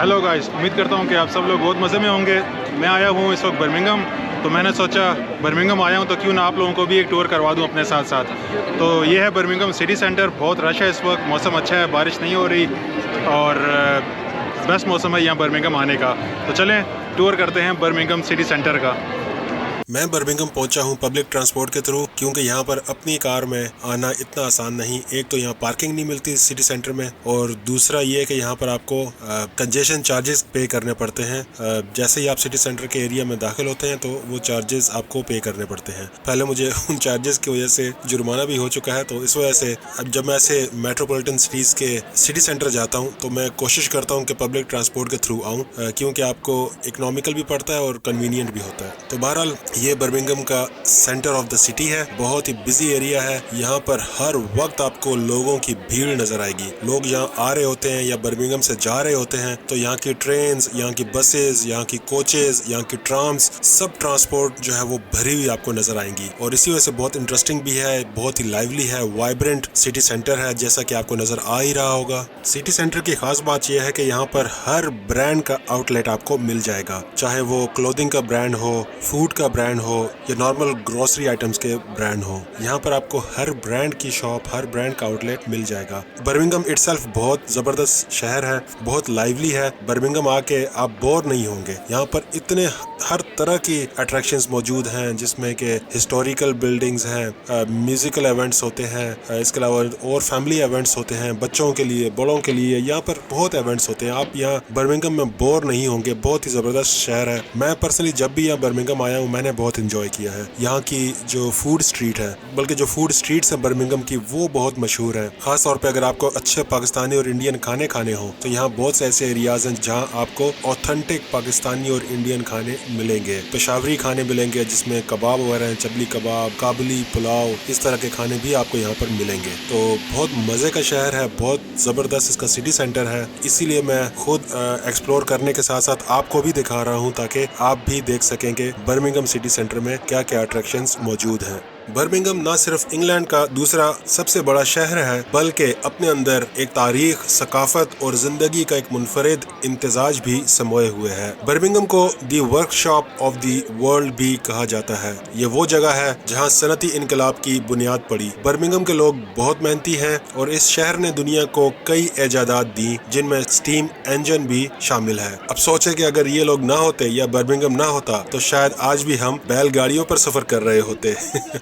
Hello guys, उम्मीद करता हूँ कि आप सब लोग बहुत मज़े में होंगे। मैं आया हूँ इस वक्त बर्मिंघम, तो मैंने सोचा बर्मिंघम आया हूँ तो क्यों ना आप लोगों को भी एक टूर करवा दूँ अपने साथ साथ। तो ये है बर्मिंघम सिटी सेंटर। बहुत रश है इस वक्त, मौसम अच्छा है, बारिश नहीं हो रही और बेस्ट मौसम है यहाँ बर्मिंघम आने का। तो चलें टूर करते हैं बर्मिंघम सिटी सेंटर का। मैं बर्मिंघम पहुंचा हूं पब्लिक ट्रांसपोर्ट के थ्रू, क्योंकि यहाँ पर अपनी कार में आना इतना आसान नहीं। एक तो यहाँ पार्किंग नहीं मिलती सिटी सेंटर में, और दूसरा ये कि यहाँ पर आपको कंजेशन चार्जेस पे करने पड़ते हैं। जैसे ही आप सिटी सेंटर के एरिया में दाखिल होते हैं तो वो चार्जेस आपको पे करने पड़ते हैं। पहले मुझे उन चार्जेस की वजह से जुर्माना भी हो चुका है, तो इस वजह से अब जब मैं ऐसे मेट्रोपॉलिटन सिटीज़ के सिटी सेंटर जाता हूँ तो मैं कोशिश करता हूँ कि पब्लिक ट्रांसपोर्ट के थ्रू आऊँ, क्योंकि आपको इकोनॉमिकल भी पड़ता है और कन्वीनियंट भी होता है। तो बहरहाल ये बर्मिंघम का सेंटर ऑफ द सिटी है, बहुत ही बिजी एरिया है। यहाँ पर हर वक्त आपको लोगों की भीड़ नजर आएगी। लोग यहाँ आ रहे होते हैं या बर्मिंघम से जा रहे होते हैं, तो यहाँ की ट्रेन्स, यहाँ की बसेस, यहाँ की कोचेस, यहाँ की ट्राम्स, सब ट्रांसपोर्ट जो है वो भरी हुई आपको नजर आएंगी। और इसी वजह से बहुत इंटरेस्टिंग भी है, बहुत ही लाइवली है, वाइब्रेंट सिटी सेंटर है, जैसा कि आपको नजर आ ही रहा होगा। सिटी सेंटर की खास बात यह है कि यहाँ पर हर ब्रांड का आउटलेट आपको मिल जाएगा, चाहे वो क्लोथिंग का ब्रांड हो, फूड का ब्रांड हो या नॉर्मल ग्रोसरी आइटम्स के ब्रांड हो। यहाँ पर आपको हर ब्रांड की शॉप, हर ब्रांड का आउटलेट मिल जाएगा। बर्मिंघम इटसेल्फ बहुत जबरदस्त शहर है, बहुत लाइवली है। बर्मिंघम आके आप बोर नहीं होंगे। यहाँ पर इतने हर तरह की अट्रैक्शंस मौजूद हैं, जिसमें कि हिस्टोरिकल बिल्डिंग्स हैं, म्यूजिकल इवेंट्स होते हैं, इसके अलावा और फैमिली इवेंट्स होते हैं, बच्चों के लिए, बड़ों के लिए। यहाँ पर बहुत इवेंट्स होते हैं। आप यहाँ बर्मिंघम में बोर नहीं होंगे। बहुत ही जबरदस्त शहर है। मैं पर्सनली जब भी यहाँ बर्मिंघम आया हूँ मैंने बहुत इंजॉय किया है। यहाँ की जो फूड स्ट्रीट है, बल्कि जो फूड स्ट्रीट्स हैं बर्मिंघम की, वो बहुत मशहूर है। खास तौर पे अगर आपको अच्छे पाकिस्तानी और इंडियन खाने खाने हो तो यहाँ बहुत से ऐसे एरियाज हैं जहाँ आपको ऑथेंटिक पाकिस्तानी और इंडियन खाने मिलेंगे। पेशावरी खाने मिलेंगे जिसमें कबाब वगैरह हैं, चबली कबाब, काबुली पुलाव, इस तरह के खाने भी आपको यहाँ पर मिलेंगे। तो बहुत मजे का शहर है, बहुत जबरदस्त इसका सिटी सेंटर है। इसीलिए मैं खुद एक्सप्लोर करने के साथ साथ आपको भी दिखा रहा हूँ, ताकि आप भी देख सकेंगे बर्मिंघम सिटी सेंटर में क्या क्या अट्रैक्शंस मौजूद हैं। बर्मिंघम न सिर्फ इंग्लैंड का दूसरा सबसे बड़ा शहर है, बल्कि अपने अंदर एक तारीख, सकाफत और जिंदगी का एक मुनफरिद इम्तिजाज भी समोए हुए है। बर्मिंघम को दी वर्कशॉप ऑफ दी वर्ल्ड भी कहा जाता है। ये वो जगह है जहाँ सनती इनकलाब की बुनियाद पड़ी। बर्मिंघम के लोग बहुत मेहनती हैं और इस शहर ने दुनिया को कई इजादात दी, जिनमें स्टीम इंजन भी शामिल है। अब सोचे कि अगर ये लोग ना होते या बर्मिंघम ना होता तो शायद आज भी हम बैलगाड़ियों पर सफर कर रहे होते।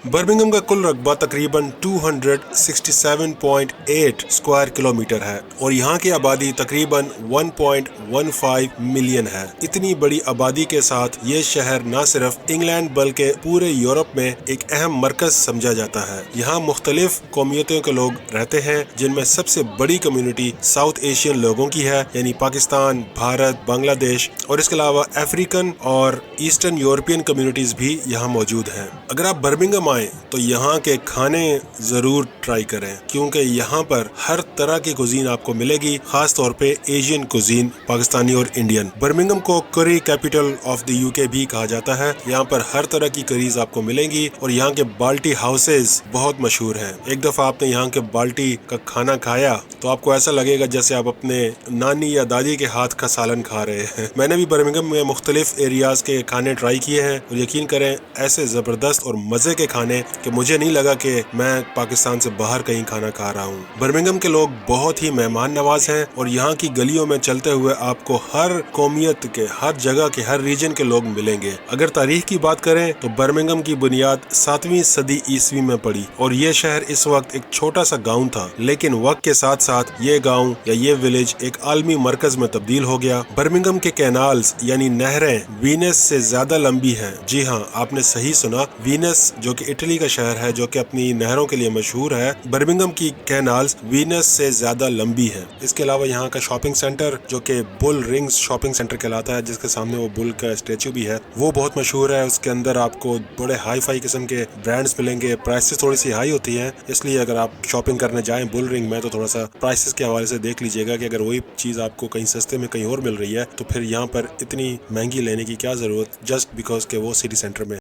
बर्मिंघम का कुल रकबा तकरीबन 267.8 स्क्वायर किलोमीटर है और यहाँ की आबादी तकरीबन 1.15 मिलियन है। इतनी बड़ी आबादी के साथ ये शहर न सिर्फ इंग्लैंड बल्कि पूरे यूरोप में एक अहम मरकज समझा जाता है। यहाँ मुख्तलिफ कौमियतों के लोग रहते हैं, जिनमें सबसे बड़ी कम्युनिटी साउथ एशियन लोगों की है, यानी पाकिस्तान, भारत, बांग्लादेश, और इसके अलावा अफ्रीकन और ईस्टर्न यूरोपियन कम्युनिटीज भी यहाँ मौजूद हैं। अगर आप बर्मिंघम आए तो यहाँ के खाने जरूर ट्राई करें, क्योंकि यहाँ पर हर तरह की कुजीन आपको मिलेगी, खास तौर पे एशियन कुजीन, पाकिस्तानी और इंडियन। बर्मिंघम को करी कैपिटल ऑफ द यूके भी कहा जाता है। यहाँ पर हर तरह की करीज आपको मिलेंगी और यहाँ के बाल्टी हाउसेज बहुत मशहूर हैं। एक दफा आपने यहाँ के बाल्टी का खाना खाया तो आपको ऐसा लगेगा जैसे आप अपने नानी या दादी के हाथ का सालन खा रहे हैं। मैंने भी बर्मिंघम में मुख्तलिफ एरियाज के खाने ट्राई किए हैं और यकीन करें ऐसे जबरदस्त और मजे के खाने कि मुझे नहीं लगा कि मैं पाकिस्तान से बाहर कहीं खाना खा रहा हूँ। बर्मिंघम के लोग बहुत ही मेहमान नवाज हैं और यहाँ की गलियों में चलते हुए आपको हर कौमियत के, हर जगह के, हर रीजन के लोग मिलेंगे। अगर तारीख की बात करें तो बर्मिंघम की बुनियाद 7वीं सदी ईस्वी में पड़ी और ये शहर इस वक्त एक छोटा सा गाँव था, लेकिन वक्त के साथ साथ ये गाँव या ये विलेज एक आलमी मरकज में तब्दील हो गया। बर्मिंघम के कैनाल्स यानी नहरें वीनस से ज्यादा लंबी हैं। जी हाँ, आपने सही सुना, वीनस जो कि इटली का शहर है, जो कि अपनी नहरों के लिए मशहूर है, बर्मिंघम की कैनाल्स वीनस से ज्यादा लंबी है। इसके अलावा यहाँ का शॉपिंग सेंटर जो कि बुल रिंग्स शॉपिंग सेंटर कहलाता है, जिसके सामने वो बुल का स्टेचू भी है, वो बहुत मशहूर है। उसके अंदर आपको बड़े हाई फाई किस्म के ब्रांड्स मिलेंगे। प्राइसेस थोड़ी सी हाई होती है, इसलिए अगर आप शॉपिंग करने जाएं बुल रिंग में तो थोड़ा सा प्राइसेस के हवाले से देख लीजिएगा कि अगर वही चीज आपको कहीं सस्ते में कहीं और मिल रही है तो फिर यहाँ पर इतनी महंगी लेने की क्या जरूरत, जस्ट बिकॉज के वो सिटी सेंटर में।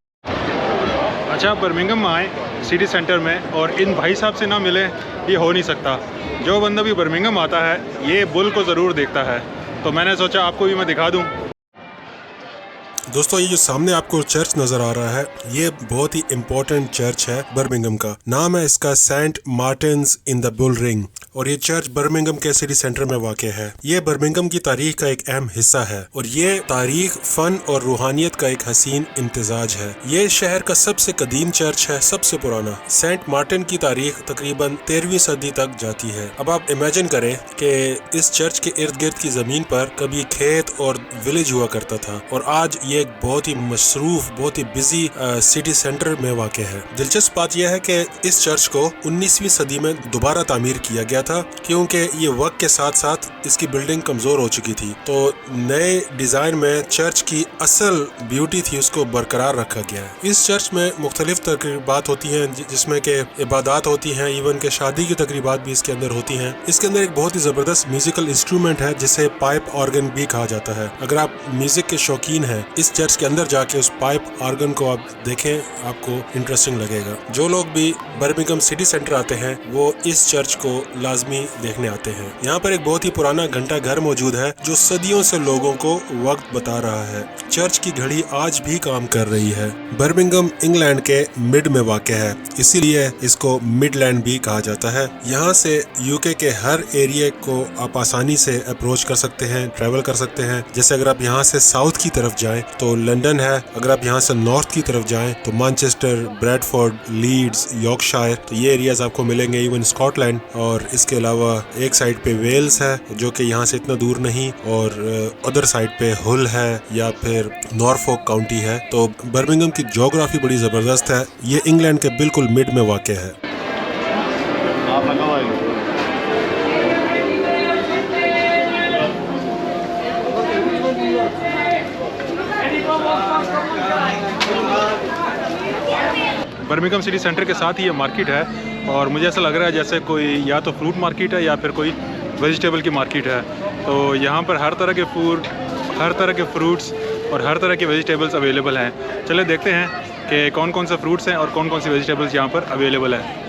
अच्छा, बर्मिंघम में आए सिटी सेंटर में और इन भाई साहब से ना मिले, ये हो नहीं सकता। जो बंदा भी बर्मिंघम आता है ये बुल को ज़रूर देखता है। तो तो मैंने सोचा आपको भी मैं दिखा दूँ। दोस्तों, ये जो सामने आपको चर्च नजर आ रहा है, ये बहुत ही इम्पोर्टेंट चर्च है बर्मिंघम का। नाम है इसका Saint Martin's in the Bull Ring, और ये चर्च बर्मिंघम के सिटी सेंटर में वाक़ है। ये बर्मिंघम की तारीख का एक अहम हिस्सा है, और ये तारीख, फन और रूहानियत का एक हसीन इम्तिजाज है। ये शहर का सबसे कदीम चर्च है, सबसे पुराना। सेंट मार्टिन की तारीख तकरीबन 13वीं सदी तक जाती है। अब आप इमेजिन करें कि इस चर्च के इर्द गिर्द की जमीन पर कभी खेत और विलेज हुआ करता था, और आज ये एक बहुत ही मसरूफ, बहुत ही बिजी सिटी सेंटर में वाक़ है। दिलचस्प बात यह है कि इस चर्च को 19वीं सदी में दोबारा तामीर किया गया था, क्योंकि ये वक्त के साथ साथ इसकी बिल्डिंग कमजोर हो चुकी थी। तो नए डिजाइन में चर्च की असल ब्यूटी थी, उसको बरकरार रखा गया है। इस चर्च में मुख्तलिफ तकरीबात होती हैं, जिसमें के इबादत होती हैं, इवन के शादी की तकरीबात भी इसके अंदर होती हैं। इसके अंदर एक बहुत ही जबरदस्त म्यूजिकल इंस्ट्रूमेंट है, जिसे पाइप ऑर्गन भी कहा जाता है। अगर आप म्यूजिक के शौकीन हैं, इस चर्च के अंदर जाके उस पाइप ऑर्गन को आप देखें, आपको इंटरेस्टिंग लगेगा। जो लोग भी बर्मिंघम सिटी सेंटर आते हैं, वो इस चर्च को लाजमी देखने आते हैं। यहाँ पर एक बहुत ही पुराना घंटा घर मौजूद है, जो सदियों से लोगों को वक्त बता रहा है। चर्च की घड़ी आज भी काम कर रही है। बर्मिंघम इंग्लैंड के मिड में वाक़ है, इसीलिए इसको मिडलैंड भी कहा जाता है। यहाँ से यूके के हर एरिया को आप आसानी से अप्रोच कर सकते हैं, ट्रैवल कर सकते हैं। जैसे अगर आप यहाँ से साउथ की तरफ जाएं तो लंदन है, अगर आप यहाँ से नॉर्थ की तरफ जाएं तो मैनचेस्टर, ब्रैडफोर्ड, लीड्स, यॉर्कशायर, तो ये एरियाज आपको मिलेंगे, इवन स्कॉटलैंड। और इसके अलावा एक साइड पे वेल्स है, जो कि यहाँ से इतना दूर नहीं, और अदर साइड पे हुल है या फिर नॉरफोक काउंटी है। तो बर्मिंघम की ज्योग्राफी बड़ी ज़बरदस्त है। ये इंग्लैंड के बिल्कुल मिड में वाक़ है। बर्मिंघम सिटी सेंटर के साथ ही ये मार्केट है, और मुझे ऐसा लग रहा है जैसे कोई या तो फ्रूट मार्केट है या फिर कोई वेजिटेबल की मार्केट है। तो यहाँ पर हर तरह के फूड, हर तरह के फ्रूट्स और हर तरह के वेजिटेबल्स अवेलेबल हैं। चले देखते हैं कि कौन कौन से फ्रूट्स हैं और कौन कौन सी वेजिटेबल्स यहाँ पर अवेलेबल है।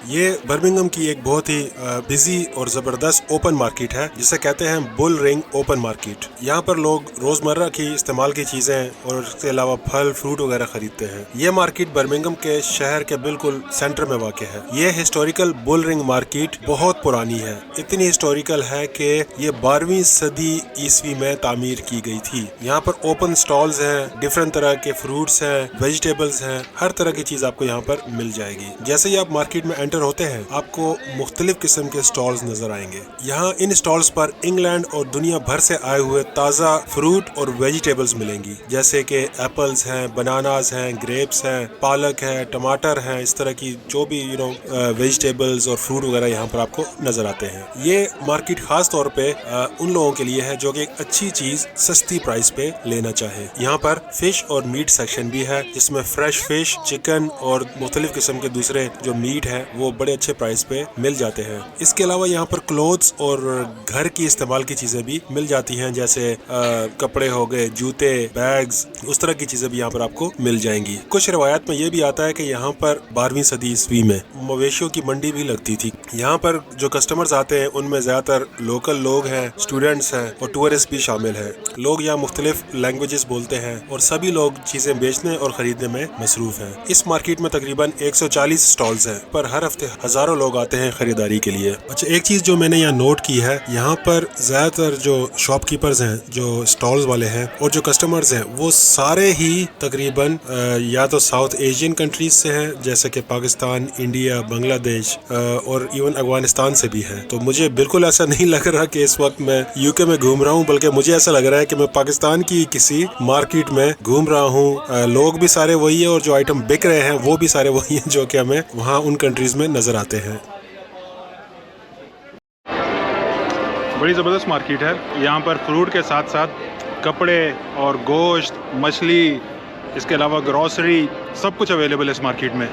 ये बर्मिंघम की एक बहुत ही बिजी और ज़बरदस्त ओपन मार्केट है, जिसे कहते हैं बुल रिंग ओपन मार्केट। यहाँ पर लोग रोज़मर्रा की इस्तेमाल की चीज़ें और उसके अलावा फल, फ्रूट वगैरह खरीदते हैं। ये मार्केट बर्मिंघम के शहर के बिल्कुल सेंटर में वाक़ है। ये हिस्टोरिकल बुल रिंग मार्केट बहुत पुरानी है, इतनी हिस्टोरिकल है कि ये 12वीं सदी ईस्वी में तामीर की गई थी। यहाँ पर ओपन स्टॉल्स हैं, डिफरेंट तरह के फ्रूट्स हैं, वेजिटेबल्स हैं, हर तरह की चीज़ आपको यहाँ पर मिल जाएगी। जैसे ही आप मार्केट में होते हैं, आपको मुख्तलिफ किस्म के स्टॉल्स नजर आएंगे। यहाँ इन स्टॉल्स पर इंग्लैंड और दुनिया भर से आए हुए ताज़ा फ्रूट और वेजिटेबल्स मिलेंगी, जैसे कि एप्पल्स हैं, बनानास हैं, ग्रेप्स हैं, पालक है, टमाटर हैं, इस तरह की जो भी वेजिटेबल्स और फ्रूट वगैरह यहाँ पर आपको नजर आते हैं। ये मार्केट खास तौर पे उन लोगों के लिए है जो कि एक अच्छी चीज सस्ती प्राइस पे लेना चाहे। यहाँ पर फिश और मीट सेक्शन भी है, जिसमें फ्रेश फिश, चिकन और मुख्तलिफ किस्म के दूसरे जो मीट है वो बड़े अच्छे प्राइस पे मिल जाते हैं। इसके अलावा यहाँ पर क्लोथ्स और घर की इस्तेमाल की चीजें भी मिल जाती हैं, जैसे कपड़े हो गए, जूते, बैग्स, उस तरह की चीजें भी यहाँ पर आपको मिल जाएंगी। कुछ रिवायत में ये भी आता है कि यहाँ पर 12वीं सदी ईस्वी में मवेशियों की मंडी भी लगती थी। यहाँ पर जो कस्टमर्स आते हैं उनमें ज्यादातर लोकल लोग हैं, स्टूडेंट्स हैं और टूरिस्ट भी शामिल हैं। लोग यहाँ मुख्तलिफ लैंग्वेजेस बोलते हैं और सभी लोग चीजें बेचने और खरीदने में मसरूफ हैं। इस मार्केट में तकरीबन 140 स्टॉल्स हैं, पर हर हफ्ते हजारों लोग आते हैं खरीदारी के लिए। अच्छा, एक चीज जो मैंने यहाँ नोट की है, यहाँ पर ज्यादातर जो शॉपकीपर्स हैं, जो स्टॉल्स वाले हैं और जो कस्टमर्स हैं, वो सारे ही तकरीबन या तो साउथ एशियन कंट्रीज से हैं, जैसे कि पाकिस्तान, इंडिया, बांग्लादेश और इवन अफगानिस्तान से भी हैं। तो मुझे बिल्कुल ऐसा नहीं लग रहा कि इस वक्त मैं यूके में घूम रहा हूँ, बल्कि मुझे ऐसा लग रहा है कि मैं पाकिस्तान की किसी मार्केट में घूम रहा हूँ। लोग भी सारे वही है और जो आइटम बिक रहे हैं वो भी सारे वही हैं जो कि हमें वहाँ उन कंट्रीज में नजर आते हैं। बड़ी ज़बरदस्त मार्केट है। यहाँ पर फ्रूट के साथ साथ कपड़े और गोश्त, मछली, इसके अलावा ग्रॉसरी, सब कुछ अवेलेबल है इस मार्केट में।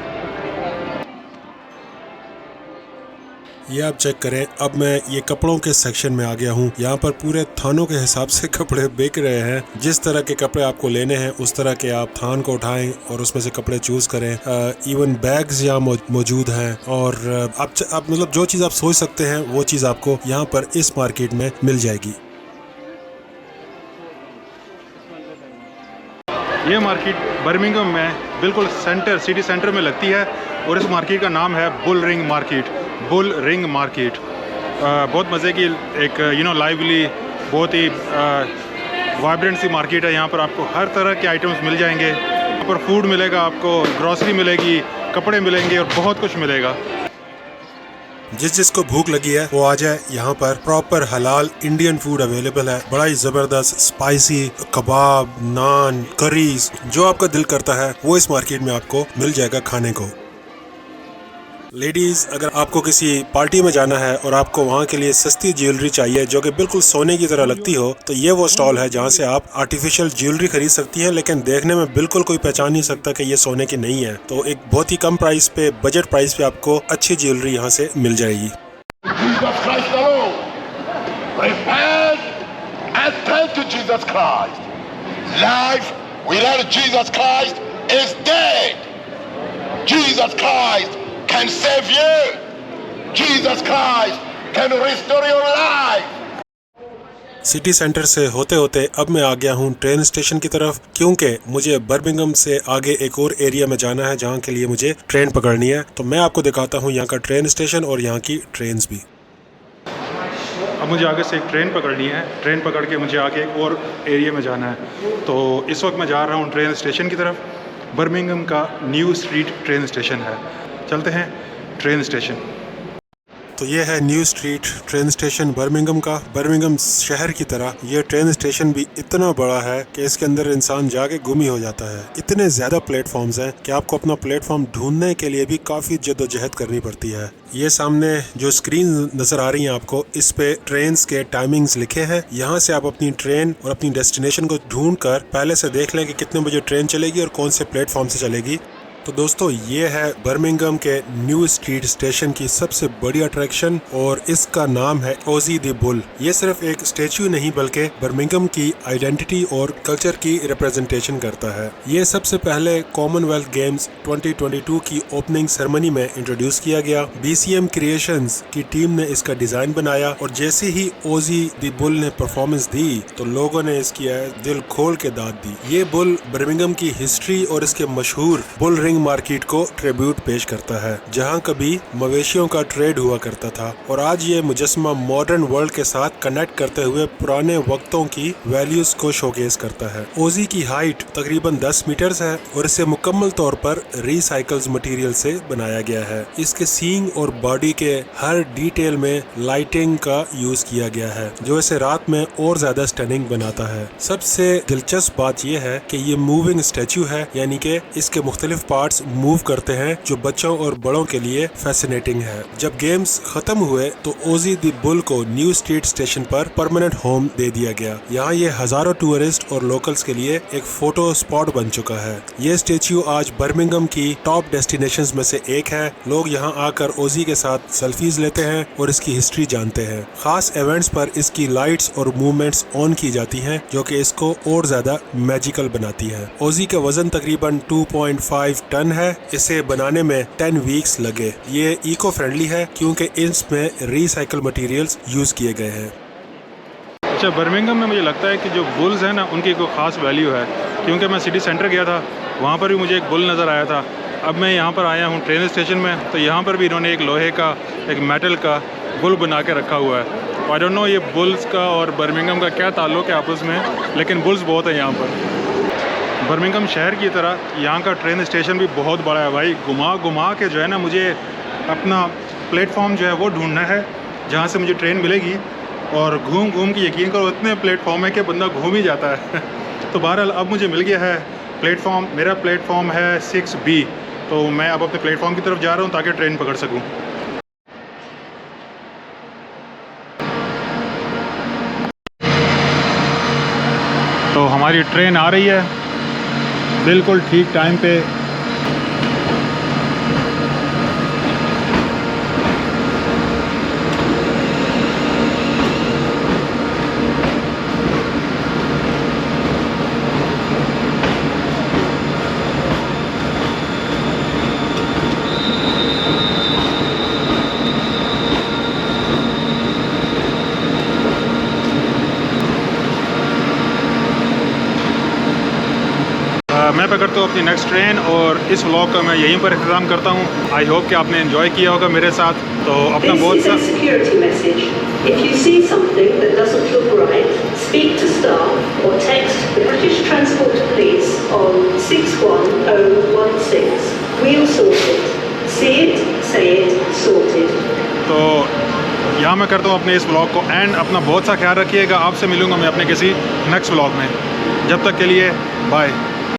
ये आप चेक करें, अब मैं ये कपड़ों के सेक्शन में आ गया हूँ। यहाँ पर पूरे थानों के हिसाब से कपड़े बिक रहे हैं। जिस तरह के कपड़े आपको लेने हैं उस तरह के आप थान को उठाएं और उसमें से कपड़े चूज करें। इवन बैग्स यहाँ मौजूद हैं और आप मतलब जो चीज़ आप सोच सकते हैं वो चीज़ आपको यहाँ पर इस मार्केट में मिल जाएगी। ये मार्केट बर्मिंघम में बिल्कुल सिटी सेंटर में लगती है और इस मार्केट का नाम है बुल रिंग मार्केट। बहुत मज़े की एक लाइवली, बहुत ही वाइब्रेंट सी मार्केट है। यहाँ पर आपको हर तरह के आइटम्स मिल जाएंगे। यहाँ पर फूड मिलेगा, आपको ग्रॉसरी मिलेगी, कपड़े मिलेंगे और बहुत कुछ मिलेगा। जिसको भूख लगी है वो आ जाए। यहाँ पर प्रॉपर हलाल इंडियन फूड अवेलेबल है। बड़ा ही जबरदस्त स्पाइसी कबाब, नान, करीज, जो आपका दिल करता है वो इस मार्केट में आपको मिल जाएगा खाने को। लेडीज, अगर आपको किसी पार्टी में जाना है और आपको वहाँ के लिए सस्ती ज्वेलरी चाहिए जो कि बिल्कुल सोने की तरह लगती हो, तो ये वो स्टॉल है जहाँ से आप आर्टिफिशियल ज्वेलरी खरीद सकती हैं, लेकिन देखने में बिल्कुल कोई पहचान नहीं सकता कि ये सोने की नहीं है। तो एक बहुत ही कम प्राइस पे, बजट प्राइस पे आपको अच्छी ज्वेलरी यहाँ से मिल जाएगी। can save you. Jesus Christ can restore your life. City centre से होते होते अब मैं आ गया हूँ ट्रेन स्टेशन की तरफ, क्योंकि मुझे बर्मिंघम से आगे एक और एरिया में जाना है जहाँ के लिए मुझे ट्रेन पकड़नी है। तो मैं आपको दिखाता हूँ यहाँ का ट्रेन स्टेशन और यहाँ की ट्रेन्स भी। अब मुझे आगे से एक ट्रेन पकड़नी है। ट्रेन पकड़ के मुझे आगे एक और एरिया में जाना है। तो इस वक्त मैं जा रहा हूँ ट्रेन स्टेशन की तरफ। बर्मिंघम का न्यू स्ट्रीट ट्रेन स्टेशन है। चलते हैं ट्रेन स्टेशन। तो ये है new street train station Birmingham का। बर्मिंघम शहर की तरह ये ट्रेन स्टेशन भी इतना बड़ा है कि इसके अंदर इंसान जाके गुम ही हो जाता है। इतने ज़्यादा प्लेटफॉर्म्स हैं कि आपको अपना प्लेटफॉर्म ढूंढने के लिए भी काफ़ी जद्दोजहद करनी पड़ती है। ये सामने जो स्क्रीन नज़र आ रही है आपको, इस पे ट्रेन्स के टाइमिंग्स लिखे हैं। यहाँ से आप अपनी ट्रेन और अपनी डेस्टिनेशन को ढूंढ कर पहले से देख लें कि कितने बजे ट्रेन चलेगी और कौन से प्लेटफॉर्म से चलेगी। तो दोस्तों, ये है बर्मिंघम के न्यू स्ट्रीट स्टेशन की सबसे बड़ी अट्रैक्शन और इसका नाम है ओजी द बुल। ये सिर्फ एक स्टेच्यू नहीं बल्कि बर्मिंघम की आइडेंटिटी और कल्चर की रिप्रेजेंटेशन करता है। ये सबसे पहले कॉमनवेल्थ गेम्स 2022 की ओपनिंग सेरेमनी में इंट्रोड्यूस किया गया। BCM क्रिएशंस की टीम ने इसका डिजाइन बनाया और जैसे ही ओजी द बुल ने परफॉर्मेंस दी तो लोगों ने इसकी दिल खोल के दाद दी। ये बुल बर्मिंघम की हिस्ट्री और इसके मशहूर बुल रिंग मार्केट को ट्रिब्यूट पेश करता है, जहां कभी मवेशियों का ट्रेड हुआ करता था। और आज ये मुजस्समा मॉडर्न वर्ल्ड के साथ कनेक्ट करते हुए पुराने वक्तों की वैल्यूज को शोकेस करता है। ओजी की हाइट तकरीबन 10 मीटर्स है और इसे मुकम्मल तौर पर रिसाइकल्स मटेरियल से बनाया गया है। इसके सींग और बॉडी के हर डिटेल में लाइटिंग का यूज किया गया है, जो इसे रात में और ज्यादा स्टनिंग बनाता है। सबसे दिलचस्प बात यह है कि ये मूविंग स्टैचू है, यानी कि इसके मुख्तलिफ पार्ट्स मूव करते हैं, जो बच्चों और बड़ों के लिए फैसिनेटिंग है। जब गेम्स खत्म हुए तो ओजी द बुल को न्यू स्ट्रीट स्टेशन पर परमानेंट होम दे दिया गया। यहाँ ये हजारों टूरिस्ट और लोकल्स के लिए एक फोटो स्पॉट बन चुका है। ये स्टेच्यू आज बर्मिंघम की टॉप डेस्टिनेशंस में से एक है। लोग यहाँ आकर ओजी के साथ सेल्फीज लेते हैं और इसकी हिस्ट्री जानते हैं। खास इवेंट्स पर इसकी लाइट्स और मूवमेंट्स ऑन की जाती हैं, जो कि इसको और ज्यादा मैजिकल बनाती है। ओजी का वजन तकरीबन 2.5 टन है। इसे बनाने में 10 वीक्स लगे। ये इको फ्रेंडली है क्योंकि इसमें रिसाइकल मटेरियल्स यूज किए गए हैं। अच्छा, बर्मिंघम में मुझे लगता है कि जो बुल्स हैं ना, उनकी कोई ख़ास वैल्यू है, क्योंकि मैं सिटी सेंटर गया था, वहाँ पर भी मुझे एक बुल नज़र आया था। अब मैं यहाँ पर आया हूँ ट्रेन स्टेशन में, तो यहाँ पर भी इन्होंने एक लोहे का, एक मेटल का बुल बना के रखा हुआ है। आई डोंट नो ये बुल्स का और बर्मिंघम का क्या ताल्लुक है आपस में, लेकिन बुल्स बहुत है यहाँ पर। बर्मिंघम शहर की तरह यहाँ का ट्रेन स्टेशन भी बहुत बड़ा है भाई। घुमा घुमा के जो है ना, मुझे अपना प्लेटफॉर्म जो है वो ढूंढना है जहाँ से मुझे ट्रेन मिलेगी। और घूम घूम के यकीन करो इतने प्लेटफॉर्म है कि बंदा घूम ही जाता है। तो बहरहाल अब मुझे मिल गया है प्लेटफॉर्म। मेरा प्लेटफॉर्म है 6B। तो मैं अब अपने प्लेटफॉर्म की तरफ जा रहा हूँ ताकि ट्रेन पकड़ सकूँ। तो हमारी ट्रेन आ रही है बिल्कुल ठीक टाइम पे। मैं पकड़ता हूँ अपनी नेक्स्ट ट्रेन और इस व्लॉग का मैं यहीं पर इख्तिताम करता हूँ। आई होप कि आपने एंजॉय किया होगा मेरे साथ। तो अपना बहुत सा security message. If you see something that doesn't look right, speak to staff or text the British Transport Police on 61016. We'll sort it. See it, say it, sorted. तो यहाँ मैं करता हूँ अपने इस व्लॉग को एंड। अपना बहुत सा ख्याल रखिएगा। आपसे मिलूँगा मैं अपने किसी नेक्स्ट व्लॉग में। जब तक के लिए बाय।